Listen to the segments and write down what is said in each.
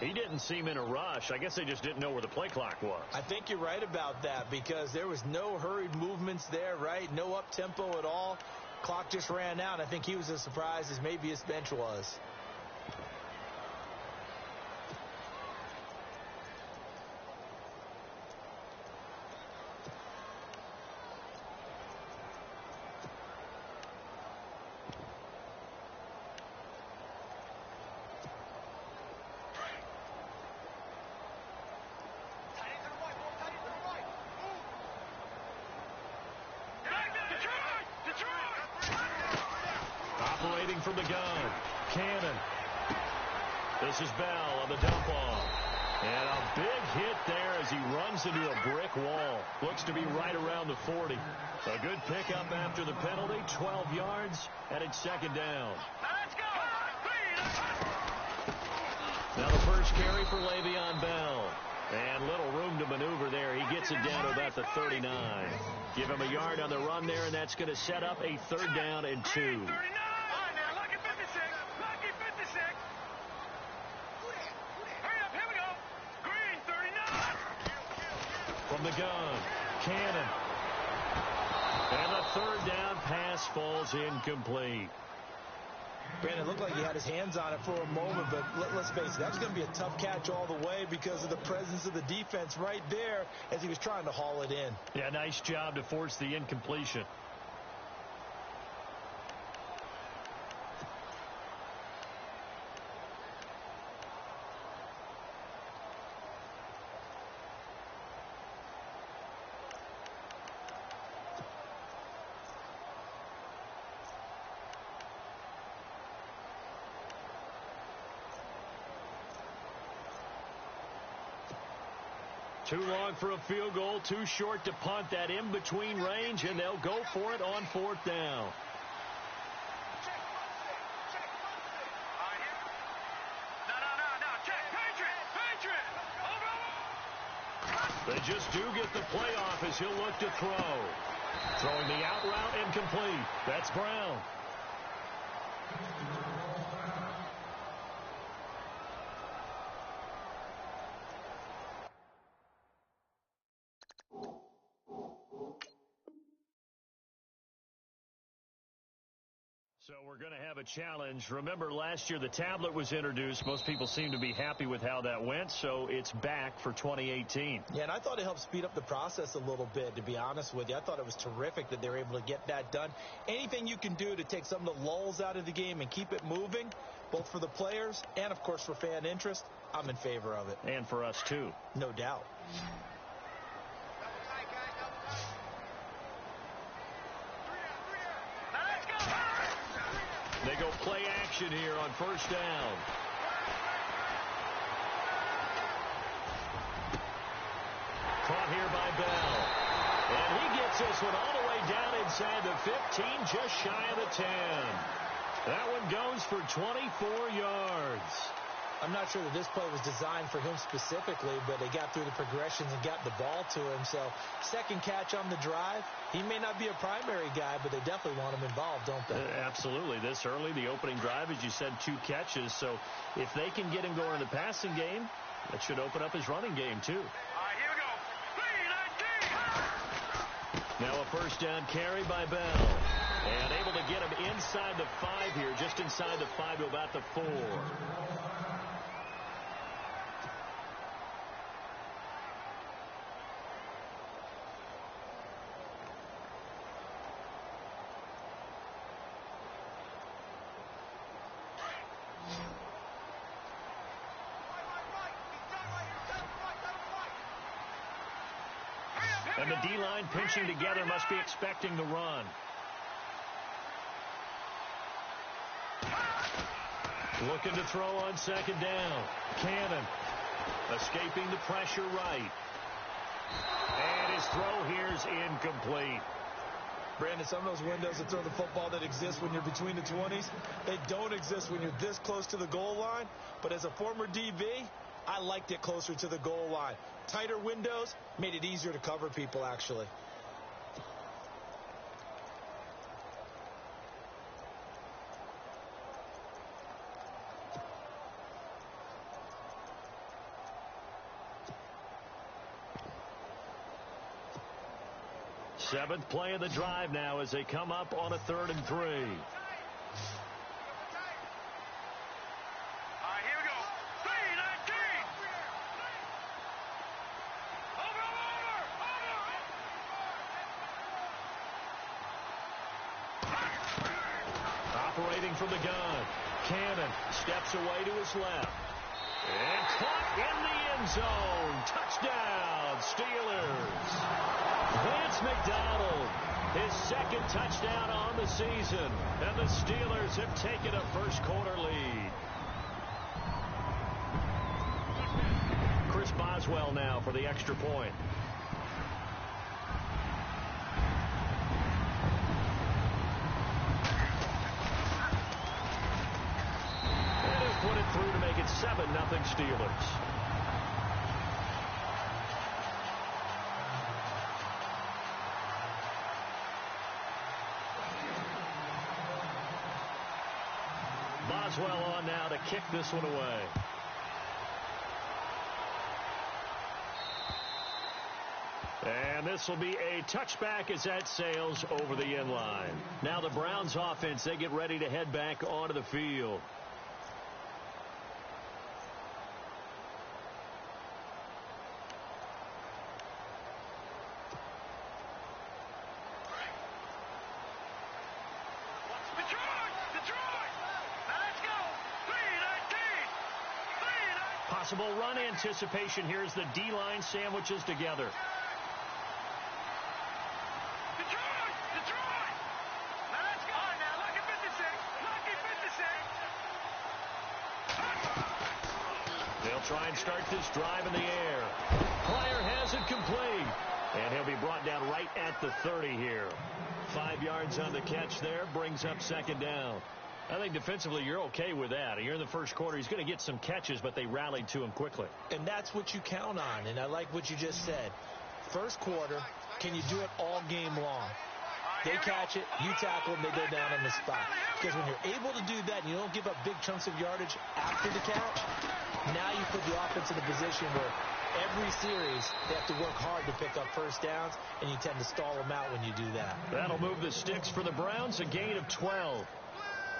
He didn't seem in a rush. I guess they just didn't know where the play clock was. I think you're right about that because there was no hurried movements there, right? No up-tempo at all. Clock just ran out. I think he was as surprised as maybe his bench was. Operating from the gun, Cannon. This is Bell on the dump off. And a big hit there as he runs into a brick wall. Looks to be right around the 40. A good pickup after the penalty, 12 yards, and it's second down. Let's go! Now the first carry for Le'Veon Bell. And little room to maneuver there. He gets it down to about the 39. Give him a yard on the run there, and that's going to set up a 3rd down and 2. 39! Lucky 56! Lucky 56! Hurry up, here we go! Green, 39! From the gun, Cannon. And the 3rd down pass falls incomplete. Brandon, looked like he had his hands on it for a moment, but let's face it, that was going to be a tough catch all the way because of the presence of the defense right there as he was trying to haul it in. Yeah, nice job to force the incompletion. Too long for a field goal, too short to punt. That in-between range, and they'll go for it on 4th down. No, check, Patriot! Over! They just do get the playoff as he'll look to throw. Throwing the out route incomplete. That's Brown. So we're going to have a challenge. Remember, last year the tablet was introduced. Most people seem to be happy with how that went, so it's back for 2018. Yeah, and I thought it helped speed up the process a little bit, to be honest with you. I thought it was terrific that they were able to get that done. Anything you can do to take some of the lulls out of the game and keep it moving, both for the players and, of course, for fan interest, I'm in favor of it. And for us, too. No doubt. They go play action here on 1st down. Caught here by Bell. And he gets this one all the way down inside the 15, just shy of the 10. That one goes for 24 yards. I'm not sure that this play was designed for him specifically, but they got through the progressions and got the ball to him. So, second catch on the drive. He may not be a primary guy, but they definitely want him involved, don't they? Absolutely. This early, the opening drive, as you said, 2 catches. So, if they can get him going in the passing game, that should open up his running game, too. All right, here we go. 3-19! Now a 1st down carry by Bell. And able to get him inside the 5 here, just inside the 5 to about the 4. And the D-line pinching together must be expecting the run. Looking to throw on 2nd down. Cannon escaping the pressure right. And his throw here's incomplete. Brandon, some of those windows to throw the football that exist when you're between the 20s, they don't exist when you're this close to the goal line. But as a former DB, I liked it closer to the goal line. Tighter windows made it easier to cover people, actually. Seventh play of the drive now as they come up on a 3rd and 3. All right, here we go. 3-19. Over. Operating from the gun. Cannon steps away to his left. And caught in the end zone. Touchdown, Steelers. Vance McDonald, his 2nd touchdown on the season. And the Steelers have taken a first-quarter lead. Chris Boswell now for the extra point. Put it through to make it 7-0 Steelers. Boswell on now to kick this one away. And this will be a touchback as that sails over the end line. Now the Browns offense, they get ready to head back onto the field. Possible run anticipation here as the D-line sandwiches together. Detroit! Now let's go. Now, lucky 56. They'll try and start this drive in the air. Player has it complete. And he'll be brought down right at the 30 here. 5 yards on the catch there. Brings up 2nd down. I think defensively you're okay with that. You're in the first quarter. He's going to get some catches, but they rallied to him quickly. And that's what you count on, and I like what you just said. First quarter, can you do it all game long? They catch it, you tackle them, they go down on the spot. Because when you're able to do that and you don't give up big chunks of yardage after the catch, now you put the offense in a position where every series they have to work hard to pick up first downs, and you tend to stall them out when you do that. That'll move the sticks for the Browns, a gain of 12.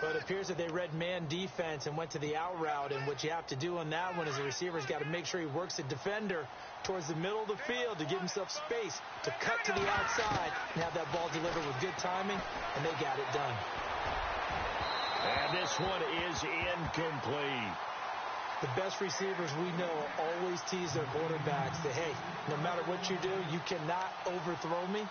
But it appears that they read man defense and went to the out route, and what you have to do on that one is the receiver's got to make sure he works the defender towards the middle of the field to give himself space to cut to the outside and have that ball delivered with good timing, and they got it done. And this one is incomplete. The best receivers we know always tease their quarterbacks that, hey, no matter what you do, you cannot overthrow me.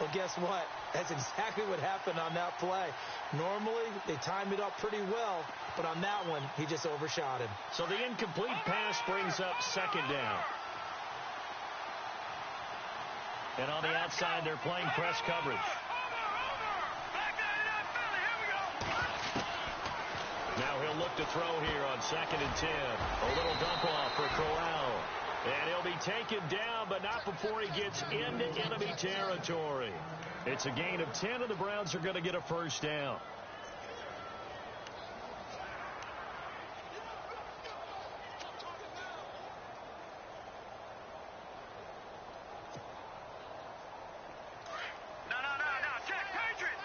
Well, guess what? That's exactly what happened on that play. Normally, they time it up pretty well, but on that one, he just overshot him. So the incomplete pass brings up 2nd down. And on the outside, they're playing press coverage. Now he'll look to throw here on 2nd and 10. A little dump off for Crowell. And he'll be taken down, but not before he gets into enemy territory. It's a gain of 10, and the Browns are going to get a first down. No. Check. Patriot.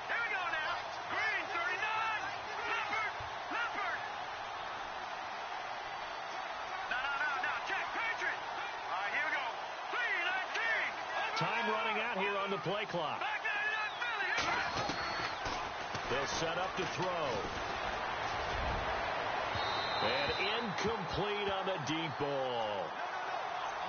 Here we go now. Green, 39. Leopard. No. Check. Patriot. All right, here we go. 3-19. Time running out here on the play clock. Back 99 Philly. Here we go. They'll set up to throw. And incomplete on the deep ball.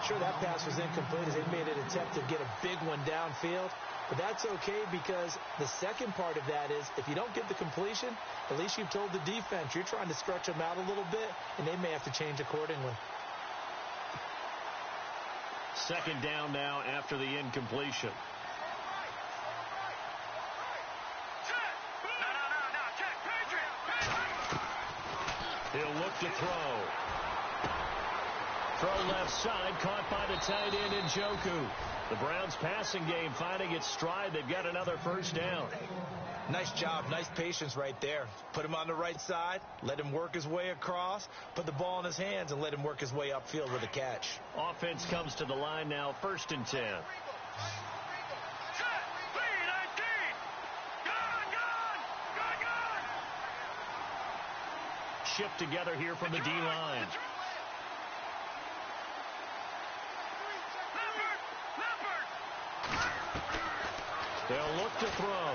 Sure, that pass was incomplete as they made an attempt to get a big one downfield. But that's okay because the second part of that is if you don't get the completion, at least you've told the defense you're trying to stretch them out a little bit, and they may have to change accordingly. 2nd down now after the incompletion. No. Check. Patriot. He'll look to throw. Throw left side, caught by the tight end Njoku. The Browns passing game finding its stride. They've got another first down. Nice job, nice patience right there. Put him on the right side, let him work his way across, put the ball in his hands, and let him work his way upfield with a catch. Offense comes to the line now, 1st and 10. Shift together here from the D-line. They'll look to throw.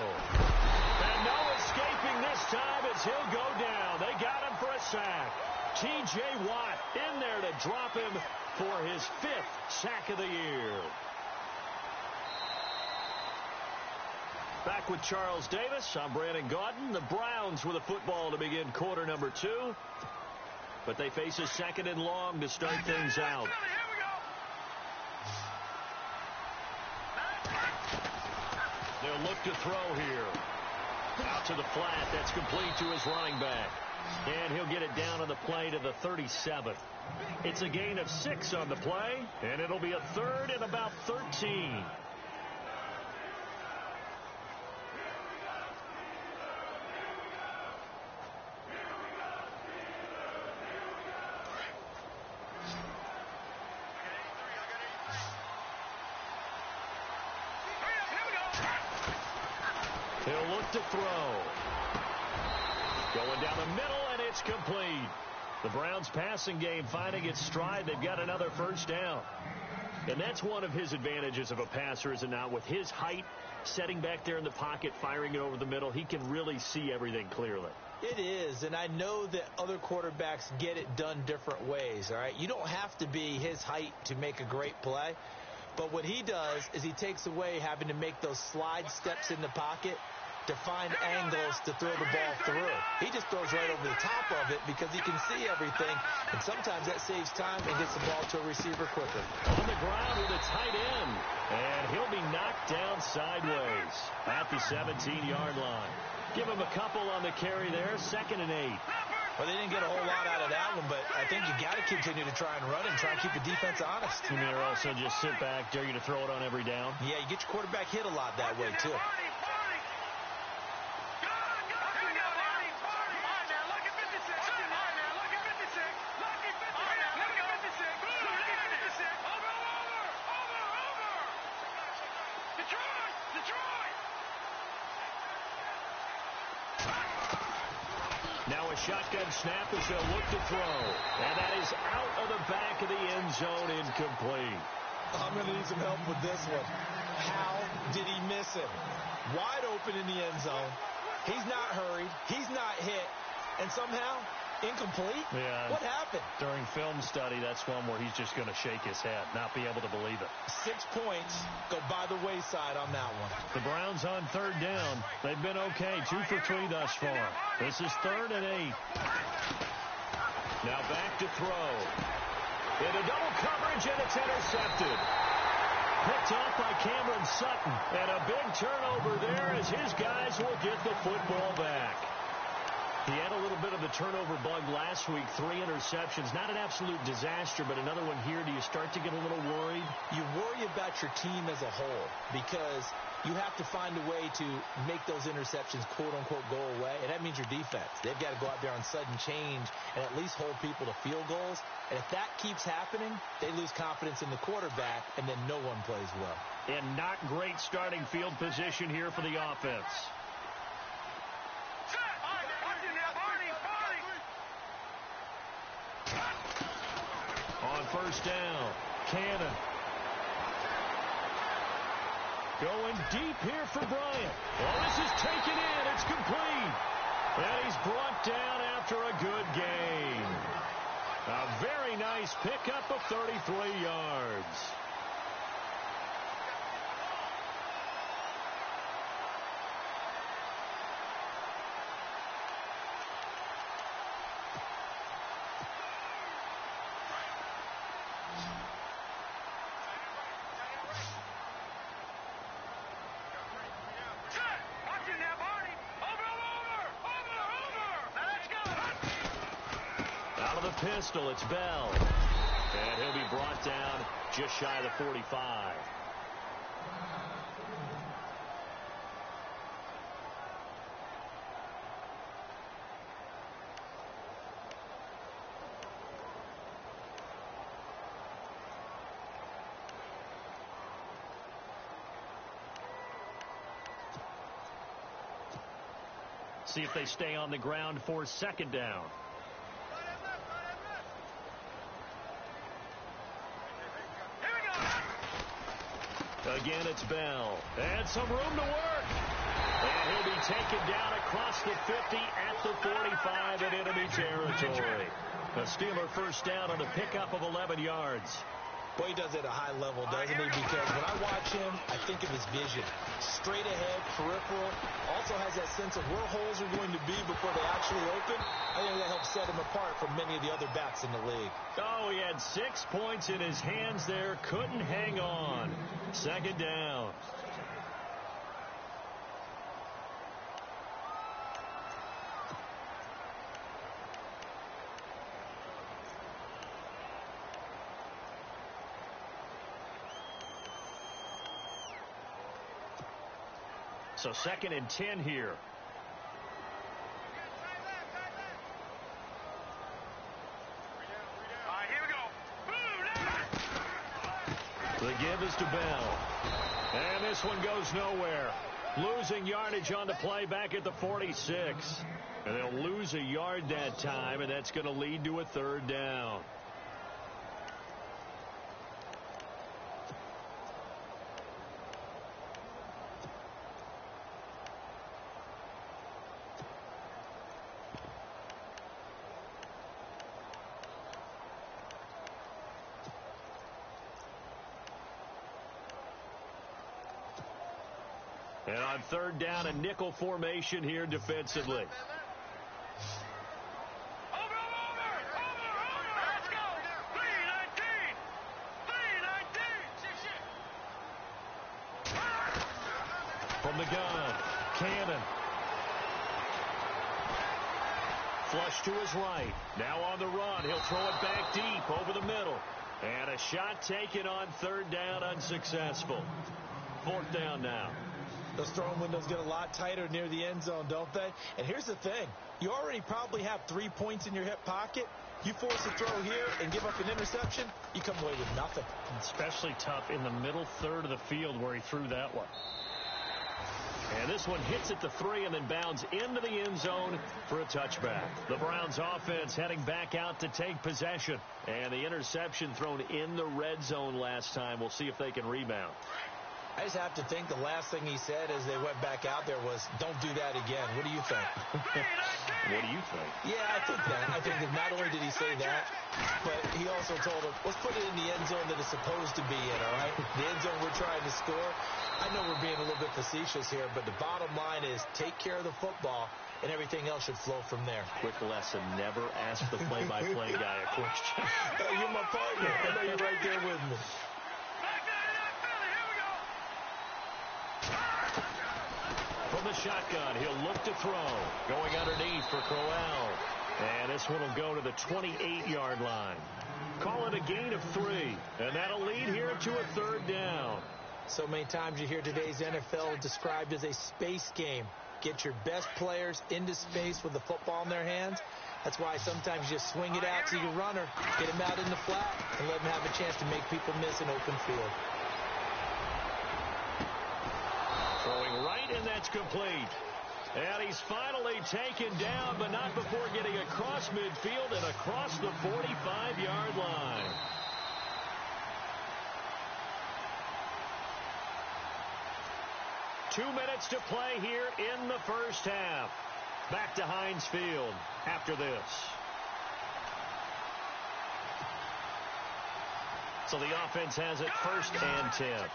And no escaping this time as he'll go down. They got him for a sack. T.J. Watt in there to drop him for his 5th sack of the year. Back with Charles Davis. I'm Brandon Gaudin. The Browns with a football to begin quarter number 2. But they face a 2nd and long to start things out. They'll look to throw here. Out to the flat. That's complete to his running back. And he'll get it down on the play to the 37. It's a gain of 6 on the play. And it'll be a 3rd and about 13. He'll look to throw. Going down the middle, and it's complete. The Browns' passing game finding its stride. They've got another 1st down. And that's one of his advantages of a passer, is it not? With his height, setting back there in the pocket, firing it over the middle, he can really see everything clearly. It is, and I know that other quarterbacks get it done different ways, all right? You don't have to be his height to make a great play. But what he does is he takes away having to make those slide steps in the pocket to find angles to throw the ball through. He just throws right over the top of it because he can see everything, and sometimes that saves time and gets the ball to a receiver quicker. On the ground with a tight end, and he'll be knocked down sideways at the 17-yard line. Give him a couple on the carry there, 2nd and 8. Well, they didn't get a whole lot out of that one, but I think you got to continue to try and run and try and keep the defense honest. You mean, or also just sit back, dare you to throw it on every down? Yeah, you get your quarterback hit a lot that way, too. Now a shotgun snap as they'll look to throw. And that is out of the back of the end zone, incomplete. I'm going to need some help with this one. How did he miss him? Wide open in the end zone. He's not hurried. He's not hit. And somehow, incomplete? Yeah. What happened? During film study, that's one where he's just going to shake his head, not be able to believe it. 6 points go by the wayside on that one. The Browns on 3rd down. They've been okay, 2 for 3 thus far. This is 3rd and 8. Now back to throw. Into double coverage, and it's intercepted. Picked off by Cameron Sutton. And a big turnover there as his guys will get the football back. He had a little bit of the turnover bug last week, 3 interceptions. Not an absolute disaster, but another one here. Do you start to get a little worried? You worry about your team as a whole because you have to find a way to make those interceptions, quote-unquote, go away, and that means your defense. They've got to go out there on sudden change and at least hold people to field goals. And if that keeps happening, they lose confidence in the quarterback, and then no one plays well. And not great starting field position here for the offense. On 1st down, Cannon. Going deep here for Bryant. Oh, this is taken in. It's complete. And he's brought down after a good gain. A very nice pickup of 33 yards. Pistol, it's Bell. And he'll be brought down just shy of the 45. see if they stay on the ground for second down. Again, it's Bell. And some room to work. And he'll be taken down across the 50 at the 45 in enemy territory. A Steeler first down on the pickup of 11 yards. Boy, he does it at a high level, doesn't he? Because when I watch him, I think of his vision. Straight ahead, peripheral. Also has that sense of where holes are going to be before they actually open. I think that helps set him apart from many of the other backs in the league. Oh, he had 6 points in his hands there. Couldn't hang on. Second down. So 2nd and 10 here. The give is to Bell. And this one goes nowhere. Losing yardage on the play back at the 46. And they'll lose a yard that time, and that's going to lead to a 3rd down. And on 3rd down, a nickel formation here defensively. Let's go. 3-19. From the gun, Cannon. Flush to his right. Now on the run. He'll throw it back deep over the middle. And a shot taken on 3rd down, unsuccessful. 4th down now. Those throwing windows get a lot tighter near the end zone, don't they? And here's the thing. You already probably have 3 points in your hip pocket. You force a throw here and give up an interception, you come away with nothing. Especially tough in the middle third of the field where he threw that one. And this one hits at the 3 and then bounds into the end zone for a touchback. The Browns offense heading back out to take possession. And the interception thrown in the red zone last time. We'll see if they can rebound. I just have to think the last thing he said as they went back out there was, don't do that again. What do you think? What do you think? Yeah, I think that. I think that not only did he say that, but he also told him, let's put it in the end zone that it's supposed to be in, all right? The end zone we're trying to score. I know we're being a little bit facetious here, but the bottom line is take care of the football, and everything else should flow from there. Quick lesson, never ask the play-by-play guy a question. Hey, you're my partner. I know you're right there with me. From the shotgun, he'll look to throw. Going underneath for Crowell. And this one will go to the 28-yard line. Call it a gain of 3. And that'll lead here to a 3rd down. So many times you hear today's NFL described as a space game. Get your best players into space with the football in their hands. That's why sometimes you just swing it out to your runner, get him out in the flat, and let him have a chance to make people miss an open field. Throwing right, and that's complete. And he's finally taken down, but not before getting across midfield and across the 45-yard line. Two minutes to play here in the first half. Back to Heinz Field after this. So the offense has it 1st and 10.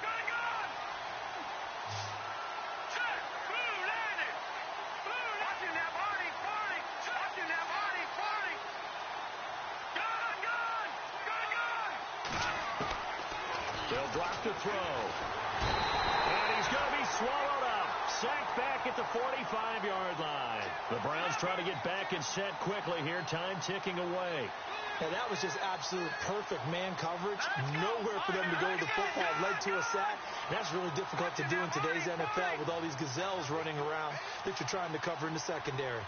They'll drop to throw. And he's going to be swallowed up. Sacked back at the 45-yard line. The Browns try to get back and set quickly here. Time ticking away. And that was just absolute perfect man coverage. Nowhere for them to go with the football. Led to a sack. And that's really difficult to do in today's NFL with all these gazelles running around that you're trying to cover in the secondary.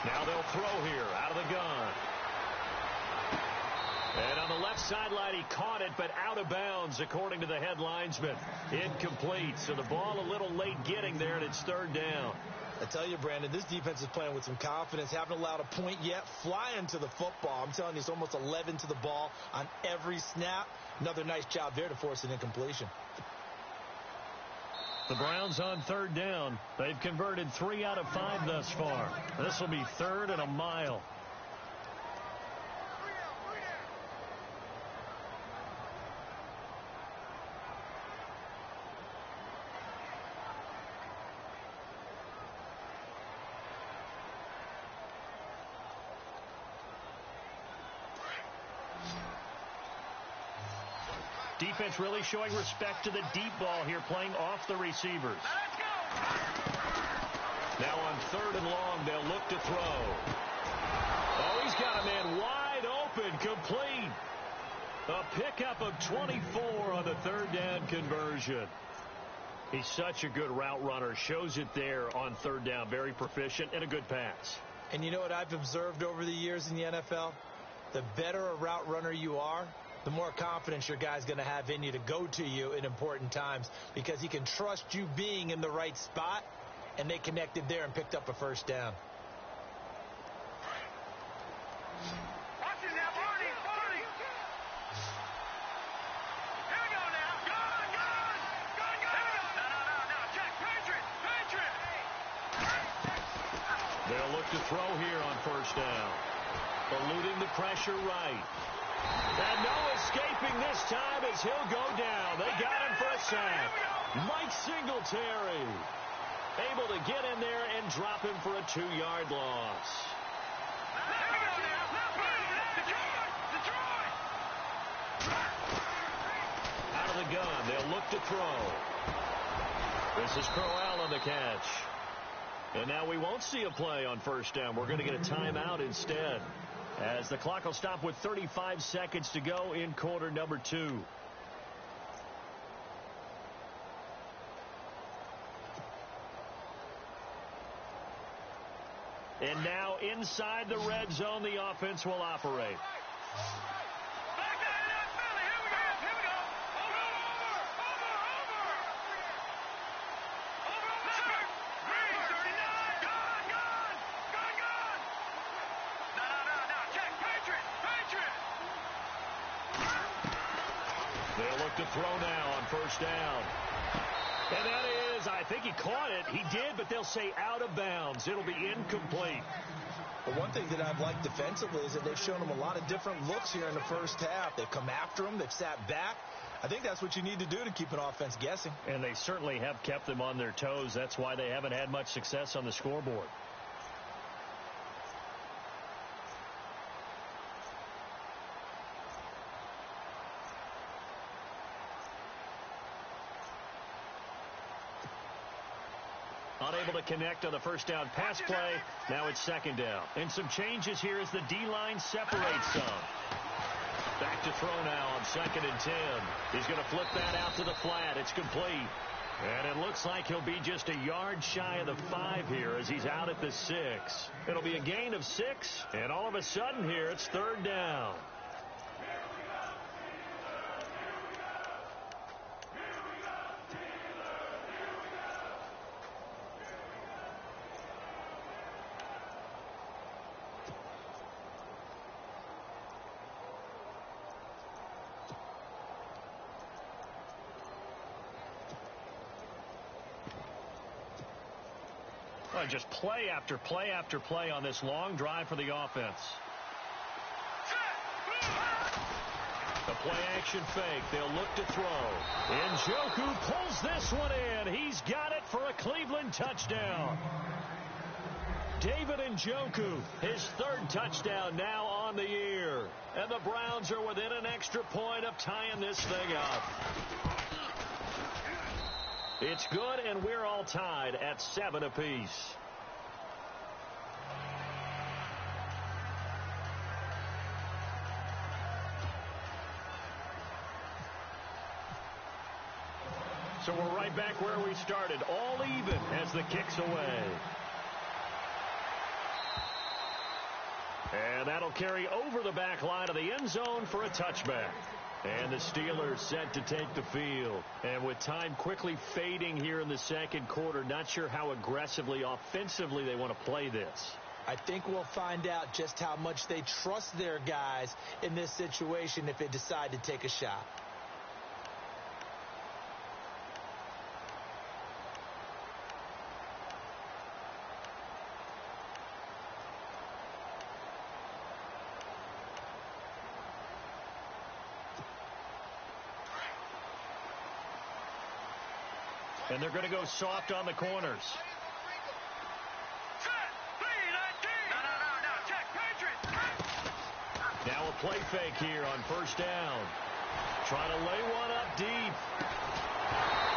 Now they'll throw here out of the gun. And on the left sideline, he caught it, but out of bounds, according to the head linesman. Incomplete. So the ball a little late getting there, and it's third down. I tell you, Brandon, this defense is playing with some confidence. Haven't allowed a point yet. Flying to the football. I'm telling you, it's almost 11 to the ball on every snap. Another nice job there to force an incompletion. The Browns on third down. They've converted 3 out of 5 thus far. This will be third and a mile. Defense really showing respect to the deep ball here, playing off the receivers. Now on third and long, they'll look to throw. Oh, he's got a man wide open, complete. A pickup of 24 on the third down conversion. He's such a good route runner. Shows it there on third down. Very proficient and a good pass. And you know what I've observed over the years in the NFL? The better a route runner you are, the more confidence your guy's going to have in you to go to you in important times, because he can trust you being in the right spot, and they connected there and picked up a first down. Watch it now, Barney. Here we go now. Gone. No. Check. Patriot. They'll look to throw here on first down. Eluding the pressure right. And no escaping this time as he'll go down. They got him for a sack. Mike Singletary able to get in there and drop him for a 2-yard loss. Out of the gun, they'll look to throw. This is Crowell on the catch. And now we won't see a play on first down. We're going to get a timeout instead, as the clock will stop with 35 seconds to go in quarter number 2. And now inside the red zone, the offense will operate. They'll look to throw now on first down. And that is, I think he caught it. He did, but they'll say out of bounds. It'll be incomplete. But one thing that I've liked defensively is that they've shown him a lot of different looks here in the first half. They've come after him. They've sat back. I think that's what you need to do to keep an offense guessing. And they certainly have kept them on their toes. That's why they haven't had much success on the scoreboard. Unable to connect on the first down pass play. Now it's second down. And some changes here as the D-line separates some. Back to throw now on 2nd and 10. He's going to flip that out to the flat. It's complete. And it looks like he'll be just a yard shy of the 5 here as he's out at the 6. It'll be a gain of 6. And all of a sudden here, it's third down. Just play after play after play on this long drive for the offense. The play action fake. They'll look to throw. Njoku pulls this one in. He's got it for a Cleveland touchdown. David Njoku, his 3rd touchdown now on the year. And the Browns are within an extra point of tying this thing up. It's good, and we're all tied at 7 apiece. So we're right back where we started, all even as the kick's away. And that'll carry over the back line of the end zone for a touchback. And the Steelers set to take the field. And with time quickly fading here in the second quarter, not sure how aggressively, offensively they want to play this. I think we'll find out just how much they trust their guys in this situation if they decide to take a shot. And they're going to go soft on the corners. Now a play fake here on first down. Trying to lay one up deep.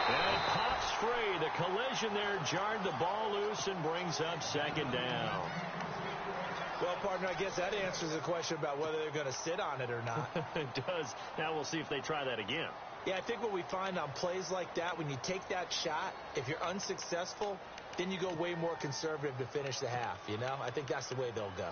And it pops free. The collision there jarred the ball loose and brings up second down. Well, partner, I guess that answers the question about whether they're going to sit on it or not. It does. Now we'll see if they try that again. Yeah, I think what we find on plays like that, when you take that shot, if you're unsuccessful, then you go way more conservative to finish the half, you know? I think that's the way they'll go.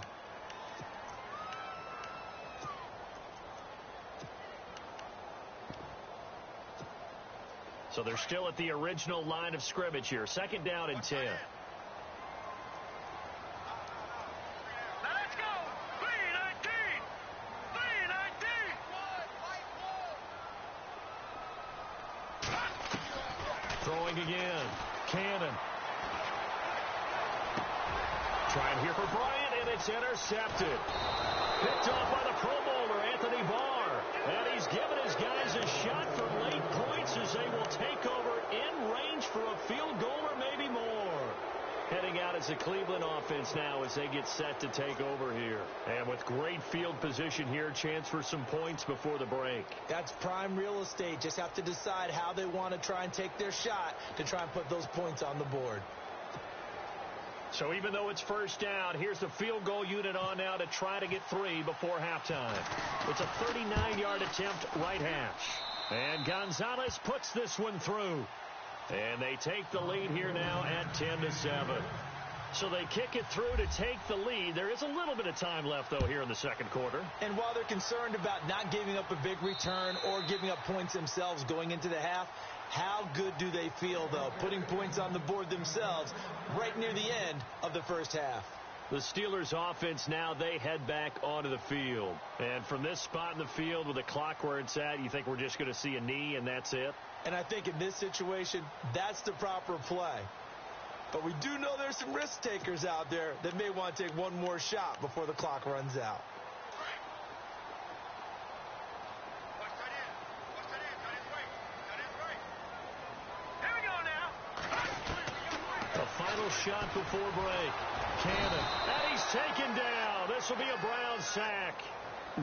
So they're still at the original line of scrimmage here. Second down and 10. Throwing again. Cannon. Trying here for Bryant, and it's intercepted. Picked off by the Pro Bowler, Anthony Barr. And he's given his guys a shot for late points as they will take over in range for a field goal or maybe more. Heading out as the Cleveland offense now as they get set to take over here. And with great field position here, chance for some points before the break. That's prime real estate. Just have to decide how they want to try and take their shot to try and put those points on the board. So even though it's first down, here's the field goal unit on now to try to get 3 before halftime. It's a 39-yard attempt, right hash. And Gonzalez puts this one through. And they take the lead here now at 10-7. So they kick it through to take the lead. There is a little bit of time left, though, here in the second quarter. And while they're concerned about not giving up a big return or giving up points themselves going into the half, how good do they feel, though, putting points on the board themselves right near the end of the first half? The Steelers offense now, they head back onto the field. And from this spot in the field with the clock where it's at, you think we're just going to see a knee and that's it? And I think in this situation, that's the proper play. But we do know there's some risk takers out there that may want to take one more shot before the clock runs out. The final shot before break. Cannon. And he's taken down. This will be a Brown sack.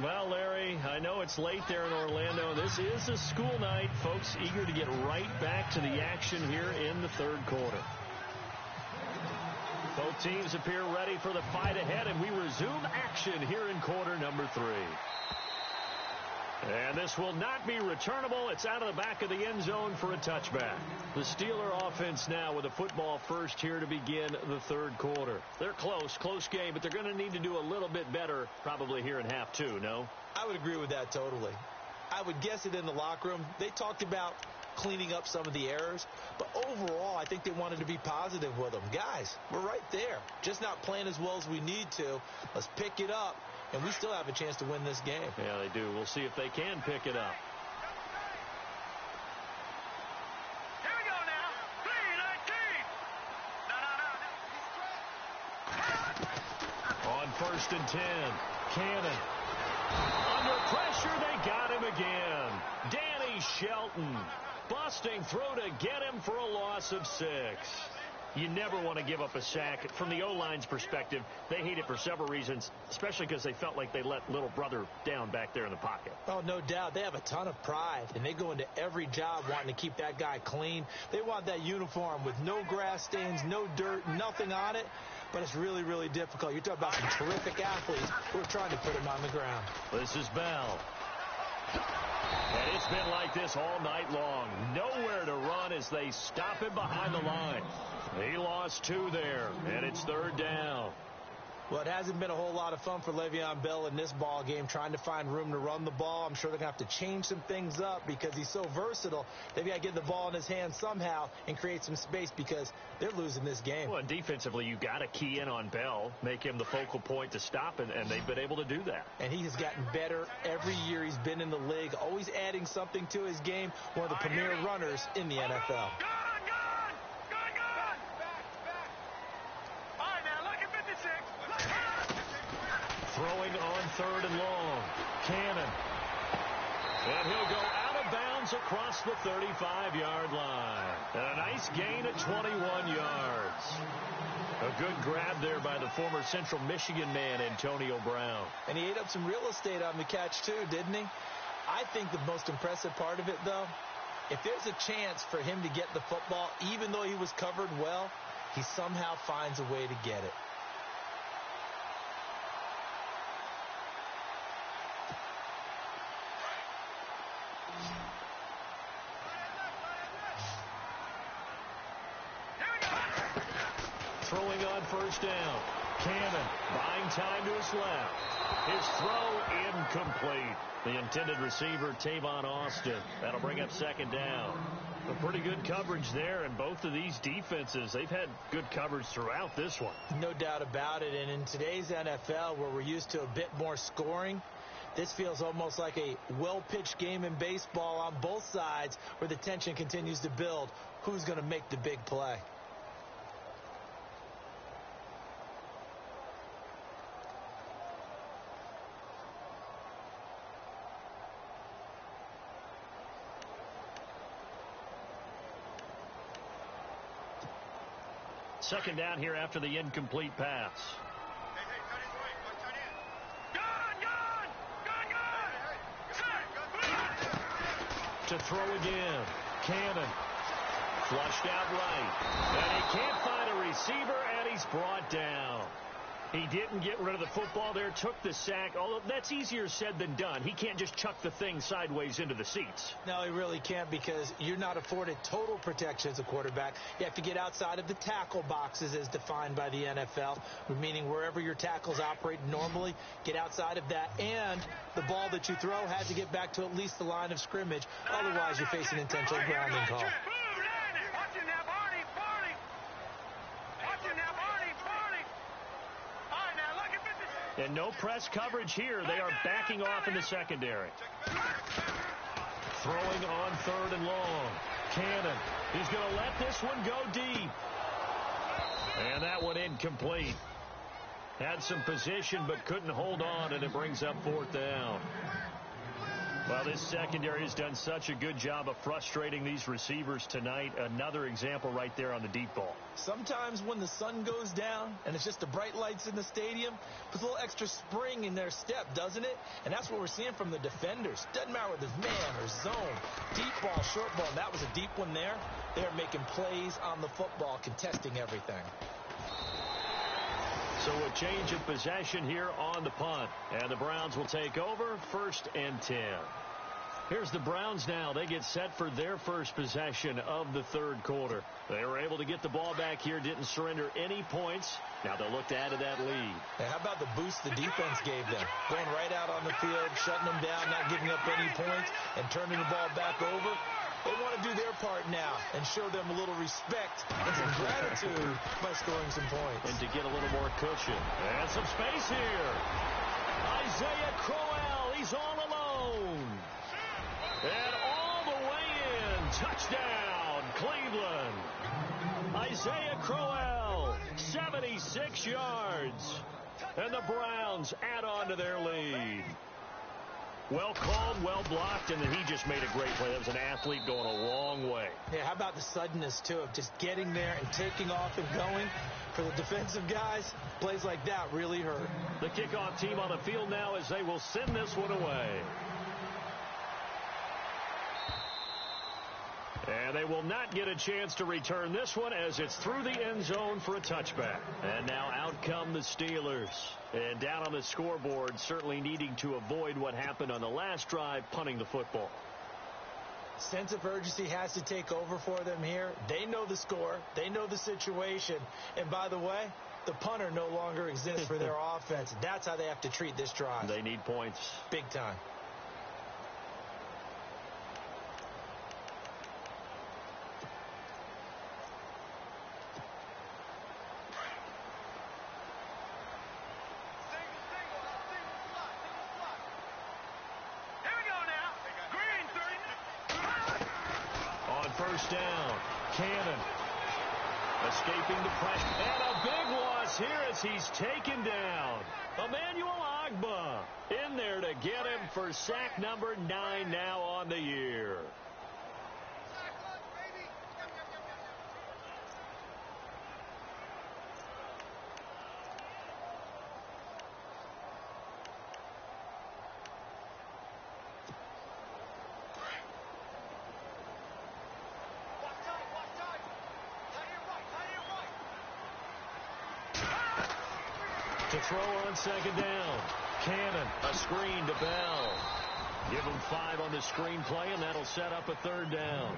Well, Larry, I know it's late there in Orlando. This is a school night. Folks eager to get right back to the action here in the third quarter. Both teams appear ready for the fight ahead, and we resume action here in quarter number 3. And this will not be returnable. It's out of the back of the end zone for a touchback. The Steeler offense now with the football first here to begin the third quarter. They're close game, but they're going to need to do a little bit better probably here in half 2, no? I would agree with that totally. I would guess it in the locker room. They talked about cleaning up some of the errors, but overall, I think they wanted to be positive with them. Guys, we're right there. Just not playing as well as we need to. Let's pick it up. And we still have a chance to win this game. Yeah, they do. We'll see if they can pick it up. Here we go now. 3-19. On first and 10. Cannon. Under pressure, they got him again. Danny Shelton busting through to get him for a loss of 6. You never want to give up a sack. From the O-line's perspective, they hate it for several reasons, especially because they felt like they let little brother down back there in the pocket. Oh, no doubt. They have a ton of pride, and they go into every job wanting to keep that guy clean. They want that uniform with no grass stains, no dirt, nothing on it, but it's really, really difficult. You're talking about some terrific athletes who are trying to put him on the ground. This is Bell. And it's been like this all night long. Nowhere to run as they stop him behind the line. He lost 2 there, and it's third down. Well, it hasn't been a whole lot of fun for Le'Veon Bell in this ball game, trying to find room to run the ball. I'm sure they're going to have to change some things up because he's so versatile. They've got to get the ball in his hands somehow and create some space because they're losing this game. Well, and defensively, you got to key in on Bell, make him the focal point to stop, and they've been able to do that. And he has gotten better every year he's been in the league, always adding something to his game, one of the premier runners in the NFL. Throwing on 3rd and long. Cannon. And he'll go out of bounds across the 35-yard line. And a nice gain at 21 yards. A good grab there by the former Central Michigan man, Antonio Brown. And he ate up some real estate on the catch, too, didn't he? I think the most impressive part of it, though, if there's a chance for him to get the football, even though he was covered well, he somehow finds a way to get it. Throwing on 1st down. Cannon buying time to his left. His throw incomplete. The intended receiver, Tavon Austin. That'll bring up 2nd down. A pretty good coverage there, and both of these defenses, they've had good coverage throughout this one. No doubt about it, and in today's NFL, where we're used to a bit more scoring, this feels almost like a well-pitched game in baseball on both sides where the tension continues to build. Who's going to make the big play? Second down here after the incomplete pass. To throw again. Cannon. Flushed out right. And he can't find a receiver, and he's brought down. He didn't get rid of the football there, took the sack, although that's easier said than done. He can't just chuck the thing sideways into the seats. No, he really can't, because you're not afforded total protection as a quarterback. You have to get outside of the tackle boxes as defined by the NFL, meaning wherever your tackles operate normally, get outside of that, and the ball that you throw has to get back to at least the line of scrimmage. Otherwise, you're facing intentional grounding call. And no press coverage here. They are backing off in the secondary. Throwing on 3rd and long. Cannon. He's going to let this one go deep. And that one incomplete. Had some position but couldn't hold on, and it brings up 4th down. Well, this secondary has done such a good job of frustrating these receivers tonight. Another example right there on the deep ball. Sometimes when the sun goes down and it's just the bright lights in the stadium, puts a little extra spring in their step, doesn't it? And that's what we're seeing from the defenders. Doesn't matter whether it's man or zone, deep ball, short ball. That was a deep one there. They're making plays on the football, contesting everything. So a change of possession here on the punt. And the Browns will take over 1st and 10. Here's the Browns now. They get set for their first possession of the 3rd quarter. They were able to get the ball back here, didn't surrender any points. Now they'll look to add to that lead. Hey, how about the boost the defense gave them? Going right out on the field, shutting them down, not giving up any points, and turning the ball back over. They want to do their part now and show them a little respect and some gratitude by scoring some points. And to get a little more cushion. And some space here. Isaiah Crowell, he's all alone. And all the way in. Touchdown, Cleveland. Isaiah Crowell, 76 yards. And the Browns add on to their lead. Well called, well blocked, and then he just made a great play. That was an athlete going a long way. Yeah, how about the suddenness, too, of just getting there and taking off and going? For the defensive guys, plays like that really hurt. The kickoff team on the field now as they will send this one away. And they will not get a chance to return this one as it's through the end zone for a touchback. And now out come the Steelers. And down on the scoreboard, certainly needing to avoid what happened on the last drive, punting the football. Sense of urgency has to take over for them here. They know the score. They know the situation. And by the way, The punter no longer exists for their offense. That's how they have to treat this drive. They need points. Big time. First down. Cannon escaping the pressure. And a big loss here as he's taken down. Emmanuel Agba in there to get him for sack number 9 now on the year. To throw on second down. Cannon, a screen to Bell. Give him 5 on the screen play, and that'll set up a third down.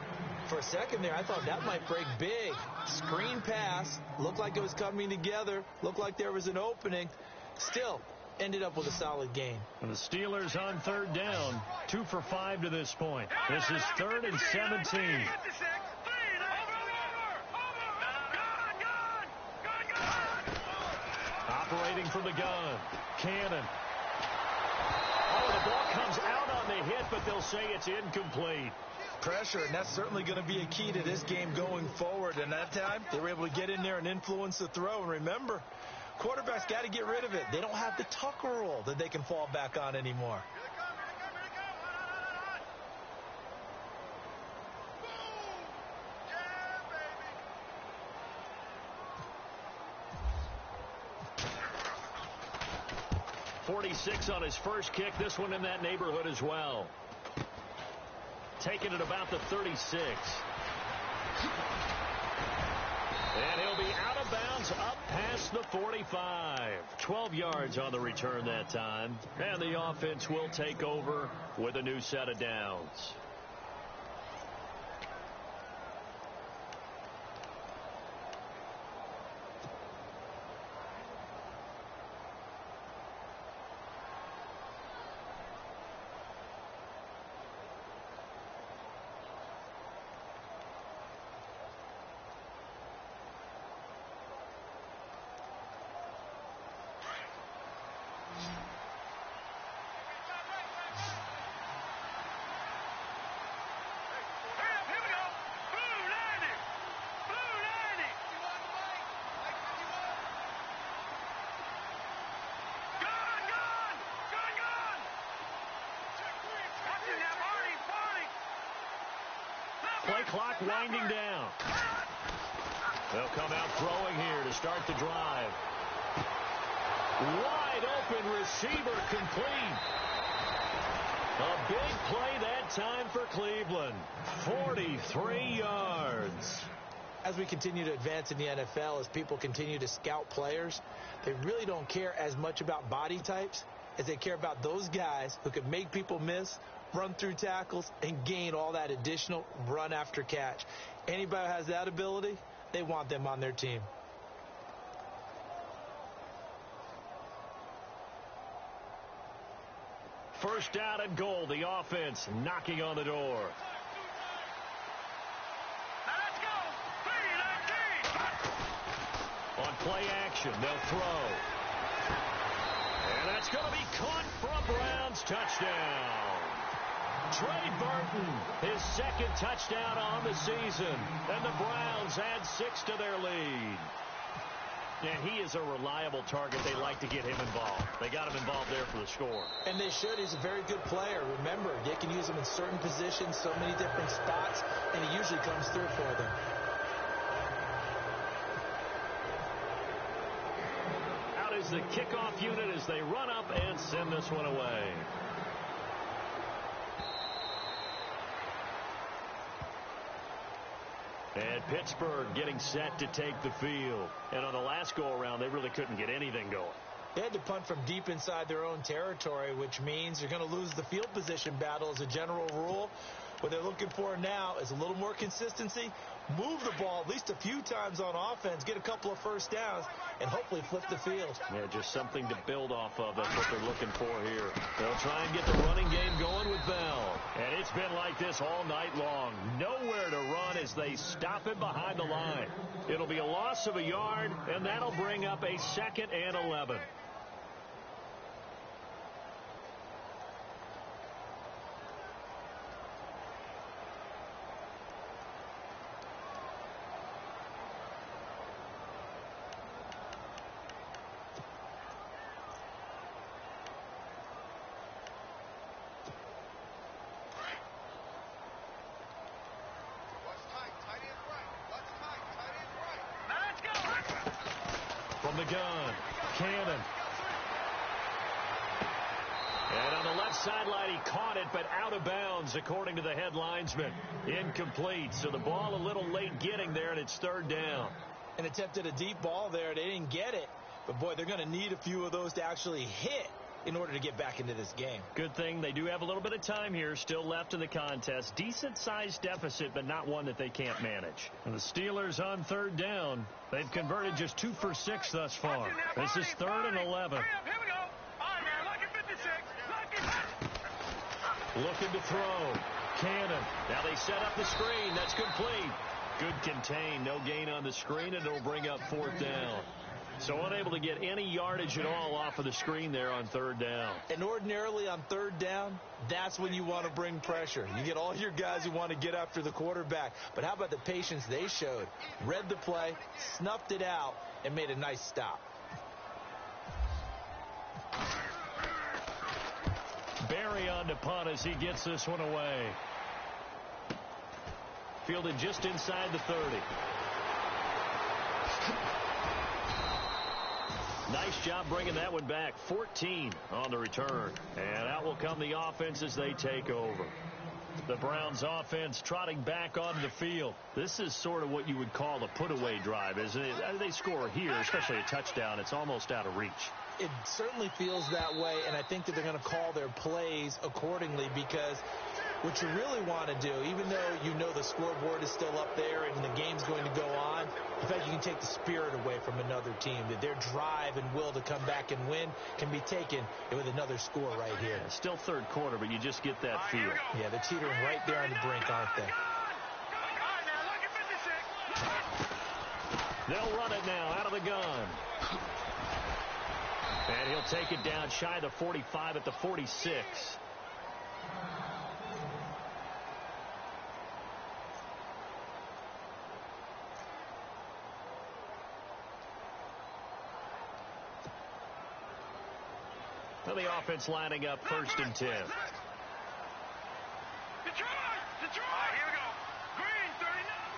For a second there, I thought that might break big. Screen pass. Looked like it was coming together. Looked like there was an opening. Still, ended up with a solid gain. And the Steelers on third down. 2 for 5 to this point. This is 3rd and 17. Operating from the gun. Cannon. Oh, the ball comes out on the hit, but they'll say it's incomplete. Pressure, and that's certainly going to be a key to this game going forward. And that time, they were able to get in there and influence the throw. And remember, quarterbacks got to get rid of it. They don't have the Tucker rule that they can fall back on anymore. 46 on his first kick. This one in that neighborhood as well. Taking it about the 36. And he'll be out of bounds up past the 45. 12 yards on the return that time. And the offense will take over with a new set of downs. Play clock winding down. They'll come out throwing here to start the drive. Wide open receiver complete. A big play that time for Cleveland. 43 yards. As we continue to advance in the NFL, as people continue to scout players, they really don't care as much about body types as they care about those guys who can make people miss, run through tackles, and gain all that additional run after catch. Anybody who has that ability, they want them on their team. First down and goal. The offense knocking on the door. On play action, they'll throw. And that's going to be caught for a Browns touchdown. Trey Burton, his second touchdown on the season. And the Browns add 6 to their lead. And he is a reliable target. They like to get him involved. They got him involved there for the score. And they should. He's a very good player. Remember, they can use him in certain positions, so many different spots, and he usually comes through for them. Out is the kickoff unit as they run up and send this one away. And Pittsburgh getting set to take the field. And on the last go-around, they really couldn't get anything going. They had to punt from deep inside their own territory, which means they're going to lose the field position battle as a general rule. What they're looking for now is a little more consistency, move the ball at least a few times on offense, get a couple of first downs, and hopefully flip the field. Yeah, just something to build off of. That's what they're looking for here. They'll try and get the running game going with Bell. And it's been like this all night long. Nowhere to run as they stop him behind the line. It'll be a loss of a yard, and that'll bring up a 2nd and 11. From the gun, Cannon. And on the left sideline, he caught it, but out of bounds, according to the head linesman. Incomplete, so the ball a little late getting there, and it's 3rd down. And attempted a deep ball there. They didn't get it. But, boy, they're going to need a few of those to actually hit in order to get back into this game. Good thing they do have a little bit of time here still left in the contest. Decent-sized deficit, but not one that they can't manage. And the Steelers on 3rd down. They've converted just 2 for 6 thus far. This is 3rd and 11. Here we go. All right, now, lucky 56. Lucky. Looking to throw. Cannon. Now they set up the screen. That's complete. Good contain. No gain on the screen, and it'll bring up 4th down. So unable to get any yardage at all off of the screen there on 3rd down. And ordinarily on 3rd down, that's when you want to bring pressure. You get all your guys who want to get after the quarterback. But how about the patience they showed? Read the play, snuffed it out, and made a nice stop. Barry on to punt as he gets this one away. Fielded just inside the 30. Nice job bringing that one back. 14 on the return. And out will come the offense as they take over. The Browns offense trotting back onto the field. This is sort of what you would call a put-away drive, isn't it? They score here, especially a touchdown. It's almost out of reach. It certainly feels that way, and I think that they're going to call their plays accordingly, because what you really want to do, even though you know the scoreboard is still up there and the game's going to go on, in fact, you can take the spirit away from another team, that their drive and will to come back and win can be taken with another score right here. Yeah, still 3rd quarter, but you just get that feel. Yeah, they're teetering right there on the brink, aren't they? They'll run it now out of the gun. And he'll take it down shy of the 45 at the 46. Well, the offense lining up 1st and 10. Detroit! Detroit! All right, here we go. Green, 39.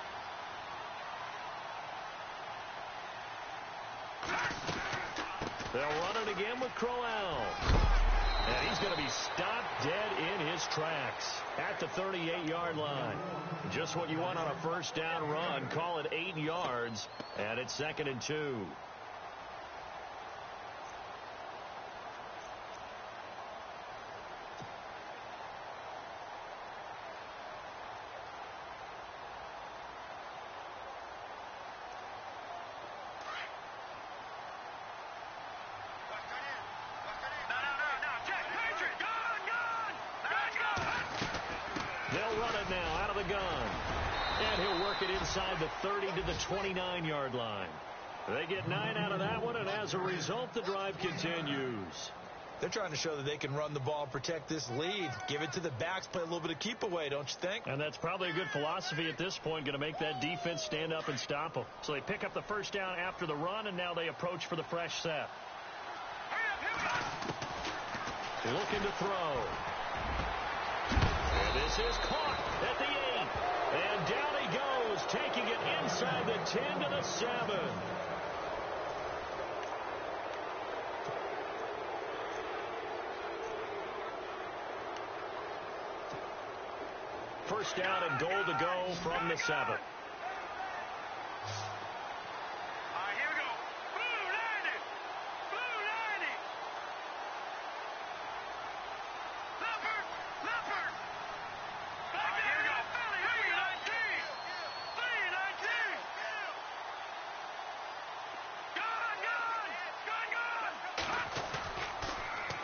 They'll run it again with Crowell. And he's going to be stopped dead in his tracks at the 38-yard line. Just what you want on a 1st down run. Call it 8 yards, and it's 2nd and 2. Inside the 30 to the 29-yard line. They get 9 out of that one, and as a result, the drive continues. They're trying to show that they can run the ball and protect this lead. Give it to the backs, play a little bit of keep away, don't you think? And that's probably a good philosophy at this point, going to make that defense stand up and stop them. So they pick up the 1st down after the run, and now they approach for the fresh set. Looking to throw. And this is caught at the 8. And down he goes, taking it inside the 10 to the 7. First down and goal to go from the 7.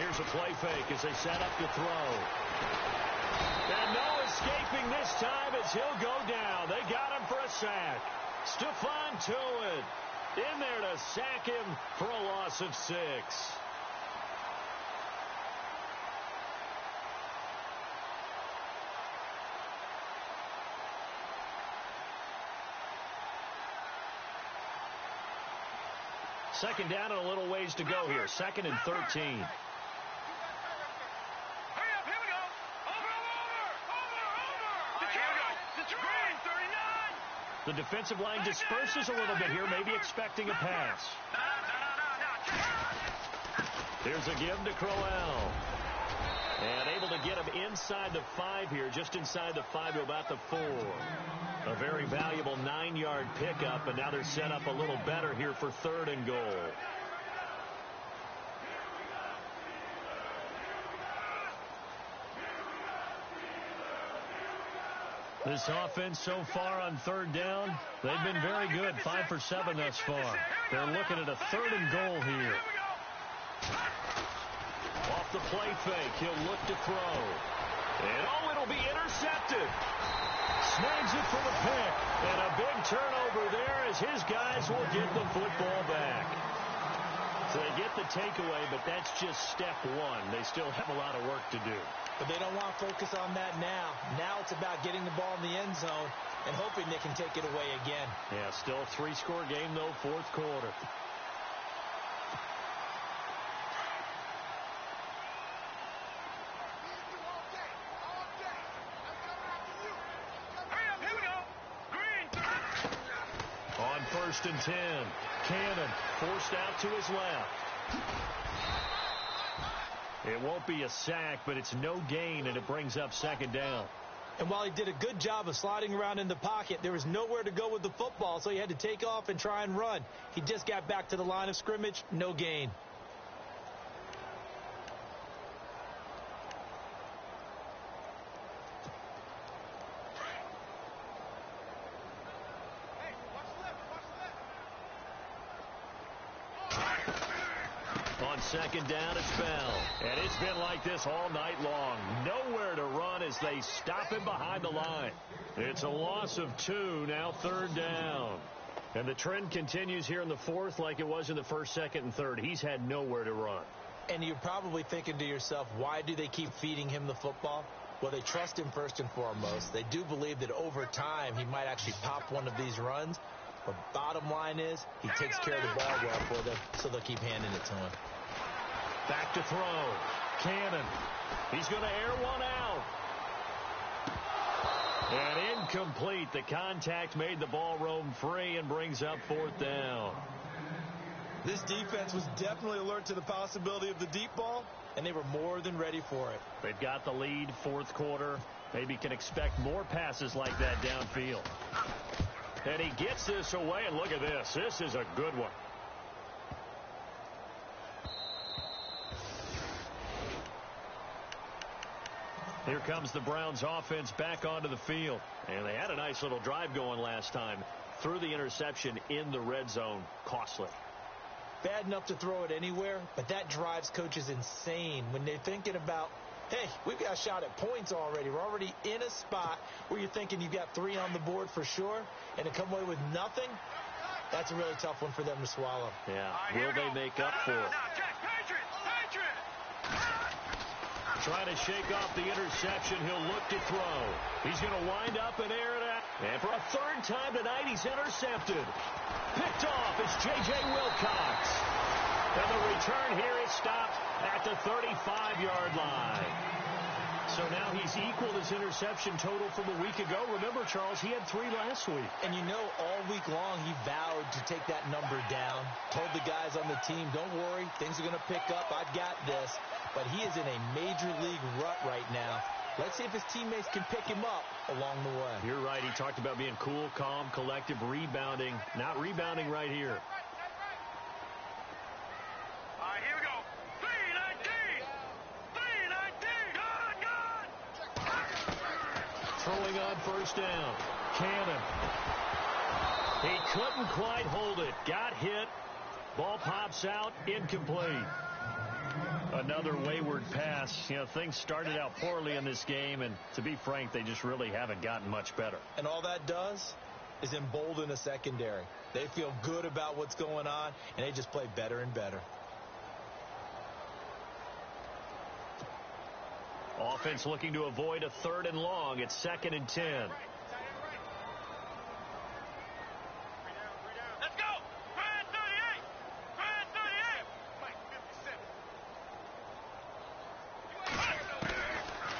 Here's a play fake as they set up to throw. And no escaping this time as he'll go down. They got him for a sack. Stephon Tuitt in there to sack him for a loss of 6. Second down and a little ways to go here. 2nd and 13. Hurry up, here we go. Over. Detroit, 39. The defensive line disperses a little bit here, maybe expecting a pass. Here's a give to Crowell. And able to get him inside the 5 here, just inside the 5 to about the 4. A very valuable 9-yard pickup, and now they're set up a little better here for 3rd and goal. This offense so far on 3rd down, they've been very good, 5 for 7 thus far. They're looking at a 3rd and goal here. Off the play fake, he'll look to throw. And it'll be intercepted. Snags it for the pick. And a big turnover there as his guys will get the football back. So they get the takeaway, but that's just step 1. They still have a lot of work to do. But they don't want to focus on that now. Now it's about getting the ball in the end zone and hoping they can take it away again. Yeah, still a 3-score game, though, 4th quarter. On 1st and 10, Cannon forced out to his left. It won't be a sack, but it's no gain, and it brings up 2nd down. And while he did a good job of sliding around in the pocket, there was nowhere to go with the football, so he had to take off and try and run. He just got back to the line of scrimmage, no gain. On 2nd down, it's Bell. And it's been like this all night long. Nowhere to run as they stop him behind the line. It's a loss of 2, now 3rd down. And the trend continues here in the 4th like it was in the 1st, 2nd, and 3rd. He's had nowhere to run. And you're probably thinking to yourself, why do they keep feeding him the football? Well, they trust him first and foremost. They do believe that over time he might actually pop one of these runs. But bottom line is, he takes care of the ball well for them, so they'll keep handing it to him. Back to throw. Cannon. He's going to air one out. And incomplete. The contact made the ball roam free and brings up 4th down. This defense was definitely alert to the possibility of the deep ball, and they were more than ready for it. They've got the lead, 4th quarter. Maybe can expect more passes like that downfield. And he gets this away, and look at this. This is a good one. Here comes the Browns offense back onto the field. And they had a nice little drive going last time. Threw the interception in the red zone. Costly. Bad enough to throw it anywhere, but that drives coaches insane when they're thinking about, hey, we've got a shot at points already. We're already in a spot where you're thinking you've got 3 on the board for sure, and to come away with nothing, that's a really tough one for them to swallow. Yeah. Will they make up for it? Trying to shake off the interception. He'll look to throw. He's going to wind up and air it out. And for a 3rd time tonight, he's intercepted. Picked off is J.J. Wilcox. And the return here is stopped at the 35-yard line. So now he's equaled his interception total from a week ago. Remember, Charles, he had 3 last week. And you know, all week long he vowed to take that number down. Told the guys on the team, don't worry, things are going to pick up. I've got this. But he is in a major league rut right now. Let's see if his teammates can pick him up along the way. You're right. He talked about being cool, calm, collective, rebounding. Not rebounding right here. All right, here we go. 3-19. Good. Throwing on 1st down. Cannon. He couldn't quite hold it. Got hit. Ball pops out. Incomplete. Another wayward pass. You know, things started out poorly in this game, and to be frank, they just really haven't gotten much better. And all that does is embolden the secondary. They feel good about what's going on, and they just play better and better. Offense looking to avoid a 3rd and long. It's 2nd and 10.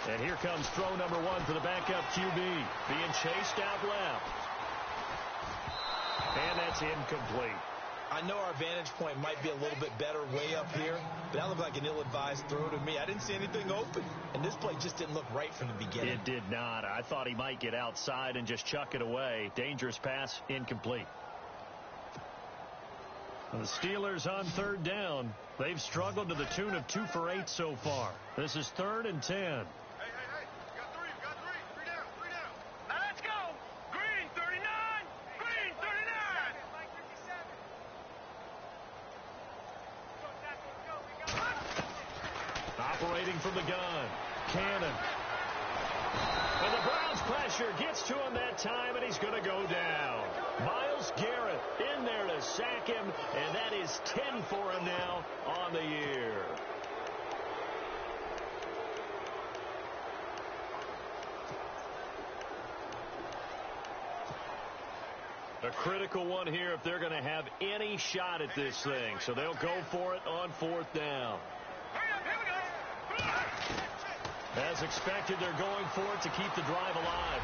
And here comes throw number 1 to the backup QB. Being chased out left. And that's incomplete. I know our vantage point might be a little bit better way up here, but that looked like an ill-advised throw to me. I didn't see anything open, and this play just didn't look right from the beginning. It did not. I thought he might get outside and just chuck it away. Dangerous pass, incomplete. The Steelers on 3rd down. They've struggled to the tune of 2 for 8 so far. This is 3rd and 10. Operating from the gun, Cannon. And the Browns pressure gets to him that time, and he's going to go down. Myles Garrett in there to sack him, and that is 10 for him now on the year. A critical one here if they're going to have any shot at this thing. So they'll go for it on 4th down. As expected, they're going for it to keep the drive alive.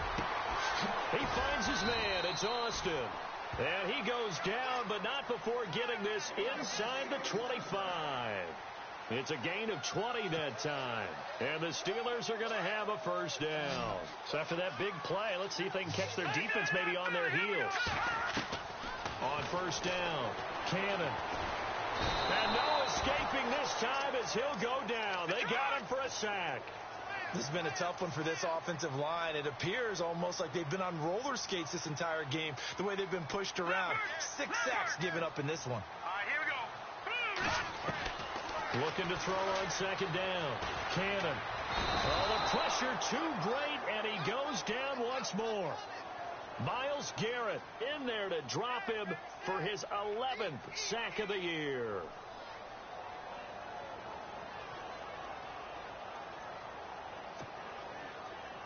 He finds his man. It's Austin. And he goes down, but not before getting this inside the 25. It's a gain of 20 that time. And the Steelers are going to have a 1st down. So after that big play, let's see if they can catch their defense maybe on their heels. On 1st down, Cannon. And no escaping this time as he'll go down. They got him for a sack. This has been a tough one for this offensive line. It appears almost like they've been on roller skates this entire game, the way they've been pushed around. 6 sacks given up in this one. Here we go. Looking to throw on 2nd down. Cannon. Oh, the pressure too great, and he goes down once more. Myles Garrett in there to drop him for his 11th sack of the year.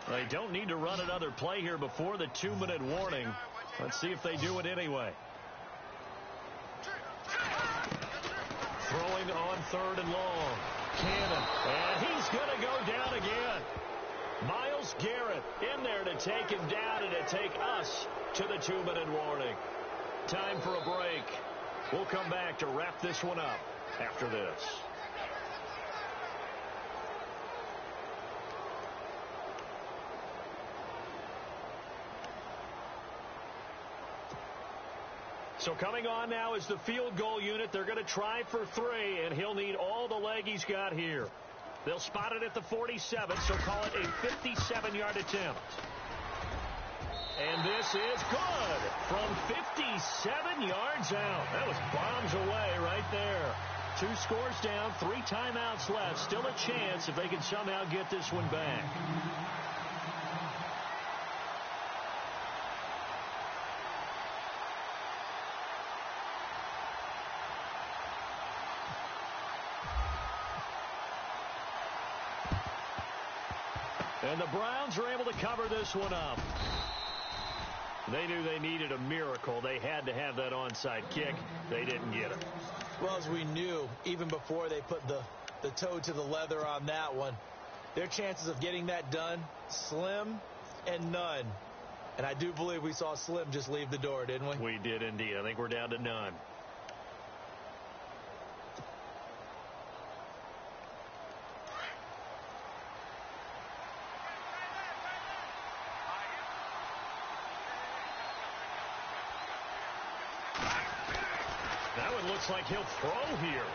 They don't need to run another play here before the 2-minute warning. Let's see if they do it anyway. Throwing on 3rd and long. Cannon. And he's going to go down again. Myles Garrett in there to take him down and to take us to the 2-minute warning. Time for a break. We'll come back to wrap this one up after this. So coming on now is the field goal unit. They're going to try for 3, and he'll need all the leg he's got here. They'll spot it at the 47, so call it a 57-yard attempt. And this is good from 57 yards out. That was bombs away right there. 2 scores down, 3 timeouts left. Still a chance if they can somehow get this one back. And the Browns are able to cover this one up. They knew they needed a miracle. They had to have that onside kick. They didn't get it. Well, as we knew, even before they put the toe to the leather on that one, their chances of getting that done, slim and none. And I do believe we saw Slim just leave the door, didn't we? We did indeed. I think we're down to none. Looks like he'll throw here.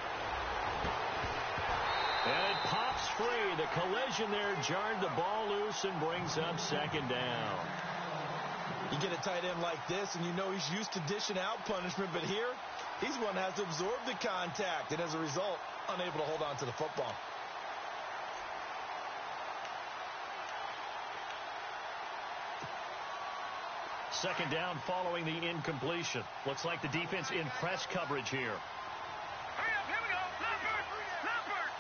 And it pops free. The collision there jarred the ball loose and brings up 2nd down. You get a tight end like this, and you know he's used to dishing out punishment, but here He's one that has to absorb the contact, and as a result, unable to hold on to the football. Second down following the incompletion. Looks like the defense in press coverage here. Hurry up, here we go. Leopard! Leopard!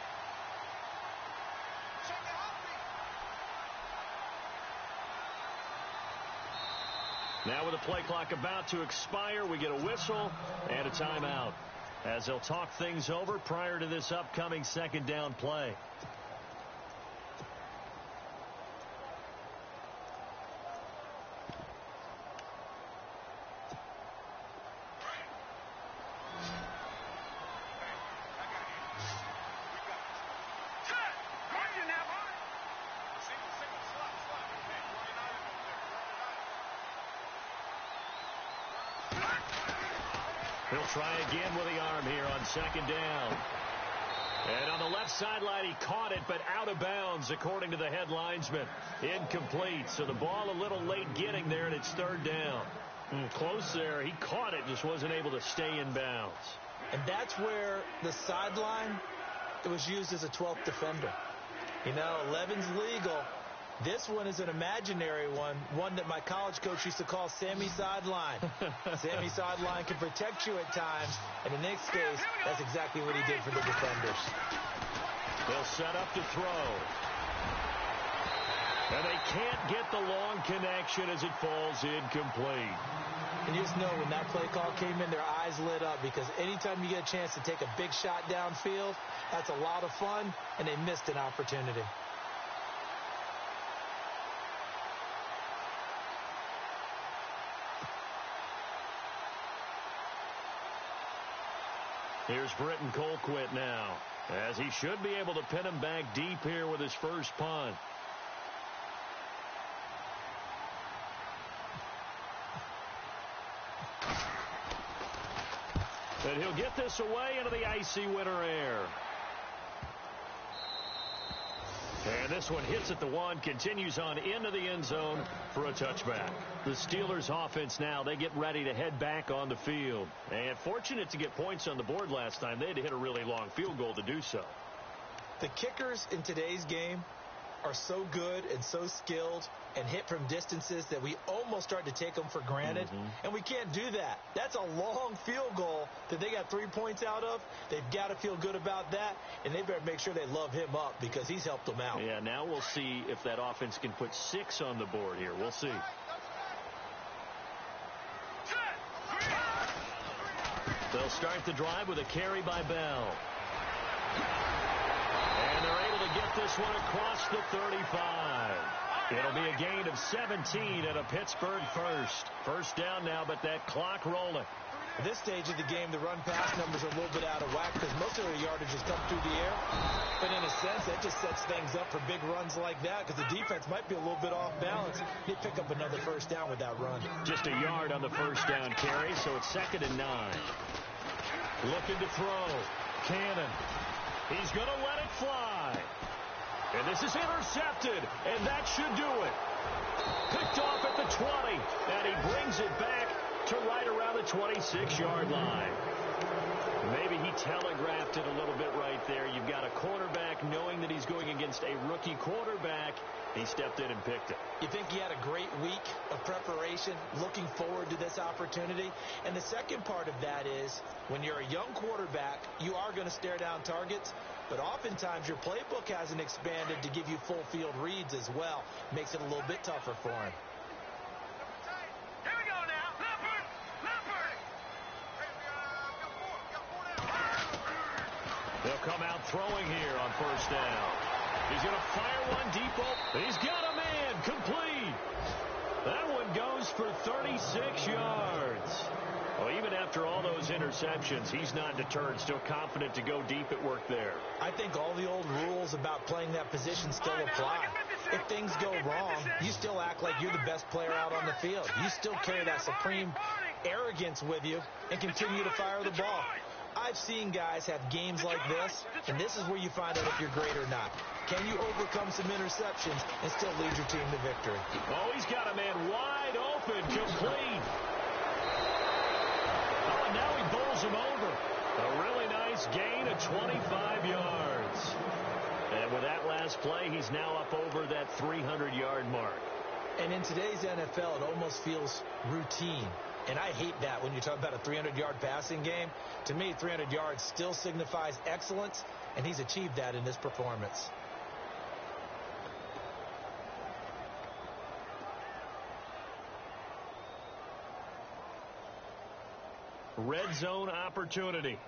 Now with the play clock about to expire, we get a whistle and a timeout as they'll talk things over prior to this upcoming second down play. He'll try again with the arm here on second down. And on the left sideline, he caught it, but out of bounds, according to the head linesman. Incomplete, so the ball a little late getting there, and it's third down. Close there. He caught it, just wasn't able to stay in bounds. And that's where the sideline, it was used as a 12th defender. You know, 11's legal. This one is an imaginary one that my college coach used to call Sammy Sideline. Sammy Sideline can protect you at times, and in this case, that's exactly what he did for the defenders. They'll set up to throw. And they can't get the long connection as it falls incomplete. And you just know when that play call came in, their eyes lit up, because anytime you get a chance to take a big shot downfield, that's a lot of fun, and they missed an opportunity. Here's Britton Colquitt now, as he should be able to pin him back deep here with his first punt. And he'll get this away into the icy winter air. And this one hits at the one, continues on into the end zone for a touchback. The Steelers offense now, they get ready to head back on the field. And fortunate to get points on the board last time. They had to hit a really long field goal to do so. The kickers in today's game are so good and so skilled and hit from distances that we almost start to take them for granted. And we can't do that. That's a long field goal that they got 3 points out of. They've got to feel good about that, and they better make sure they love him up because he's helped them out. Yeah, now we'll see if that offense can put 6 on the board here. We'll see. They'll start the drive with a carry by Bell. And they're able to get this one across the 35. It'll be a gain of 17 and a Pittsburgh first. First down now, but that clock rolling. At this stage of the game, the run-pass numbers are a little bit out of whack because most of their yardage has come through the air. But in a sense, that just sets things up for big runs like that because the defense might be a little bit off balance. They pick up another first down with that run. Just a yard on the first down carry, so it's 2nd and 9. Looking to throw. Cannon. He's going to let it fly. And this is intercepted, and that should do it. Picked off at the 20, and he brings it back to right around the 26-yard line. Maybe he telegraphed it a little bit right there. You've got a quarterback knowing that he's going against a rookie quarterback. He stepped in and picked it. You think he had a great week of preparation, looking forward to this opportunity. And the second part of that is when you're a young quarterback, you are going to stare down targets. But oftentimes your playbook hasn't expanded to give you full field reads as well. Makes it a little bit tougher for him. Here we go now. Leopard! Leopard! They'll come out throwing here on first down. He's going to fire one deep. He's got a man. Complete. That one goes for 36 yards. Well, even after all those interceptions, he's not deterred. Still confident to go deep at work there. I think all the old rules about playing that position still apply. If things go wrong, you still act like you're the best player out on the field. You still carry that supreme arrogance with you and continue to fire the ball. I've seen guys have games like this, and this is where you find out if you're great or not. Can you overcome some interceptions and still lead your team to victory? Oh, he's got a man wide open, complete. Oh, and now he bowls throws him over. A really nice gain of 25 yards. And with that last play, he's now up over that 300-yard mark. And in today's NFL, it almost feels routine. And I hate that when you talk about a 300-yard passing game. To me, 300 yards still signifies excellence, and he's achieved that in this performance. Red zone opportunity.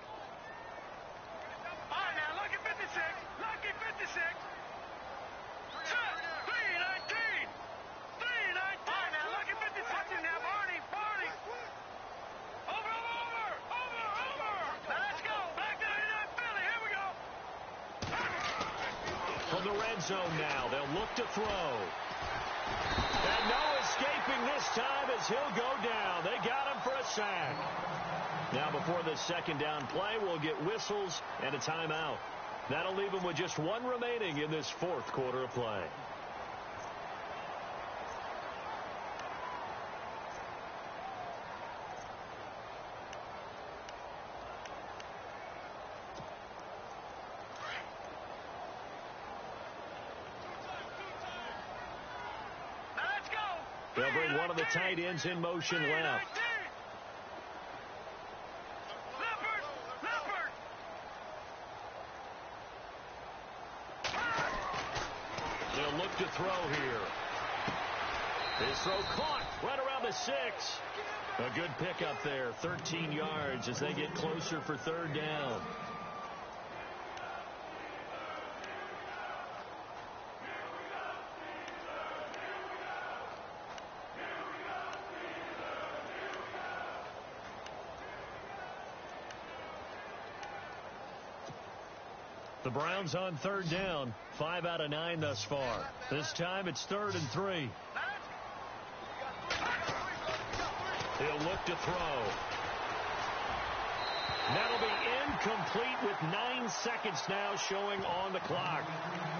All right, now, lucky 56. Lucky 56. Set. 319. 319. All right, now, lucky 56. Watch him now, Barney. Barney. Over. Now, let's go. Back to 99 Philly. Here we go. From the red zone now, they'll look to throw. And no escaping this time as he'll go down. They got him for a sack. Now before this second down play, we'll get whistles and a timeout. That'll leave them with just one remaining in this fourth quarter of play. Now, let's go. They'll bring one of the tight ends in motion left. They'll look to throw here. His throw caught right around the 6. A good pickup there, 13 yards as they get closer for third down. The Browns on third down, 5 out of 9 thus far. This time it's 3rd and 3. He'll look to throw. That'll be incomplete with 9 seconds now showing on the clock.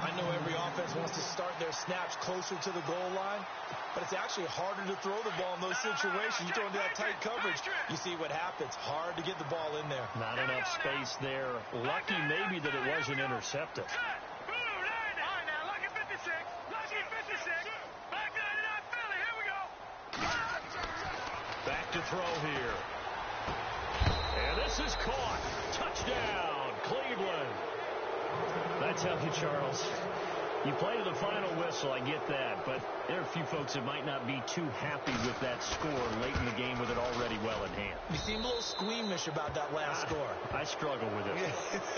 I know every offense wants to start their snaps closer to the goal line, but it's actually harder to throw the ball in those situations. You throw into that tight coverage, you see what happens. Hard to get the ball in there. Not enough space there. Lucky maybe that it wasn't intercepted. Back to throw here. And this is caught. Touchdown, Cleveland. I tell you, Charles, you play to the final whistle, I get that, but there are a few folks that might not be too happy with that score late in the game with it already well in hand. You seem a little squeamish about that last score. I struggle with it.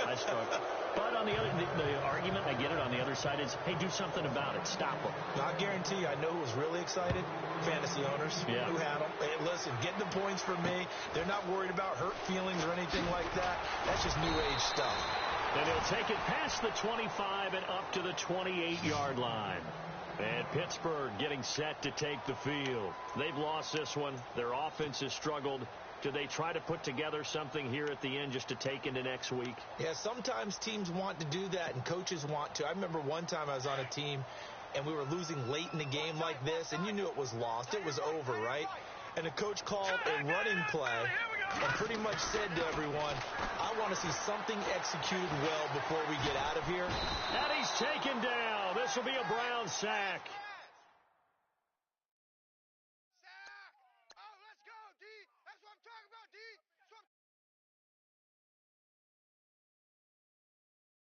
I struggle. But on the other, the argument, I get it, on the other side is, hey, do something about it. Stop them. I guarantee you, I know who was really excited. Fantasy owners who had them. Hey, listen, getting the points for me. They're not worried about hurt feelings or anything like that. That's just new age stuff. And he'll take it past the 25 and up to the 28-yard line. And Pittsburgh getting set to take the field. They've lost this one. Their offense has struggled. Do they try to put together something here at the end just to take into next week? Yeah, sometimes teams want to do that and coaches want to. I remember one time I was on a team and we were losing late in the game like this, and you knew it was lost. It was over, right? And the coach called a running play and pretty much said to everyone, I want to see something executed well before we get out of here. And he's taken down. This will be a Brown sack.